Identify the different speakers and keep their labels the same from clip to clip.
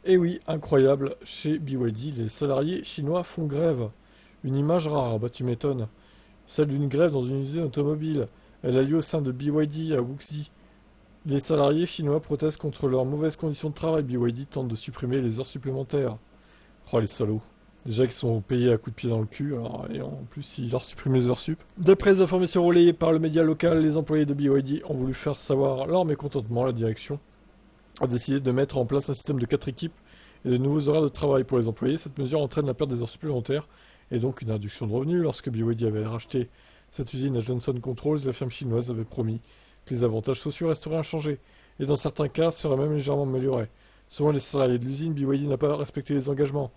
Speaker 1: Et oui, incroyable, chez BYD, les salariés chinois font grève. Une image rare, bah tu m'étonnes. Celle d'une grève dans une usine automobile. Elle a lieu au sein de BYD à Wuxi. Les salariés chinois protestent contre leurs mauvaises conditions de travail. BYD tente de supprimer les heures supplémentaires. Oh les salauds. Déjà qu'ils sont payés à coups de pied dans le cul, alors, et en plus ils leur suppriment les heures sup. D'après les informations relayées par le média local, les employés de BYD ont voulu faire savoir leur mécontentement. La direction a décidé de mettre en place un système de 4 équipes et de nouveaux horaires de travail pour les employés. Cette mesure entraîne la perte des heures supplémentaires et donc une réduction de revenus. Lorsque BYD avait racheté cette usine à Johnson Controls, la firme chinoise avait promis que les avantages sociaux resteraient inchangés et dans certains cas seraient même légèrement améliorés. Selon les salariés de l'usine, BYD n'a pas respecté les engagements,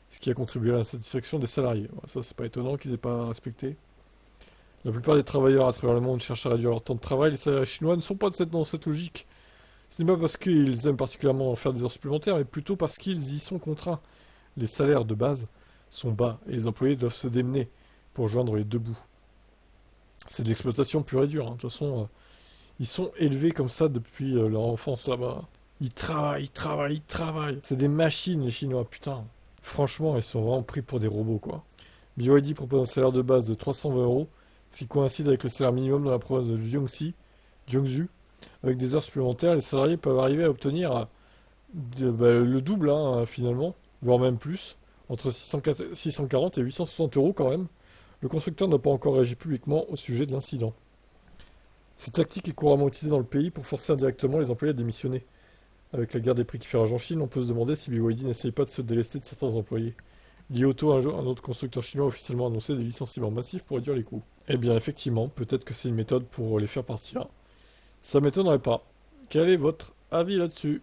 Speaker 1: ce qui a contribué à l'insatisfaction des salariés. Ça, c'est pas étonnant qu'ils aient pas respecté. La plupart des travailleurs à travers le monde cherchent à réduire leur temps de travail. Les salariés chinois ne sont pas dans cette logique. Ce n'est pas parce qu'ils aiment particulièrement faire des heures supplémentaires, mais plutôt parce qu'ils y sont contraints. Les salaires de base sont bas et les employés doivent se démener pour joindre les deux bouts. C'est de l'exploitation pure et dure. De toute façon, ils sont élevés comme ça depuis leur enfance là-bas. Ils travaillent, ils travaillent, ils travaillent. C'est des machines, les Chinois, putain. Franchement, ils sont vraiment pris pour des robots, quoi. BYD propose un salaire de base de 320 euros, ce qui coïncide avec le salaire minimum dans la province de Jiangsu. Avec des heures supplémentaires, les salariés peuvent arriver à obtenir le double, hein, finalement, voire même plus, entre 640 et 860 euros quand même. Le constructeur n'a pas encore réagi publiquement au sujet de l'incident. Cette tactique est couramment utilisée dans le pays pour forcer indirectement les employés à démissionner. Avec la guerre des prix qui fait rage en Chine, on peut se demander si BYD n'essaye pas de se délester de certains employés. Li Auto, un autre constructeur chinois, a officiellement annoncé des licenciements massifs pour réduire les coûts. Eh bien, effectivement, peut-être que c'est une méthode pour les faire partir. Ça m'étonnerait pas. Quel est votre avis là-dessus?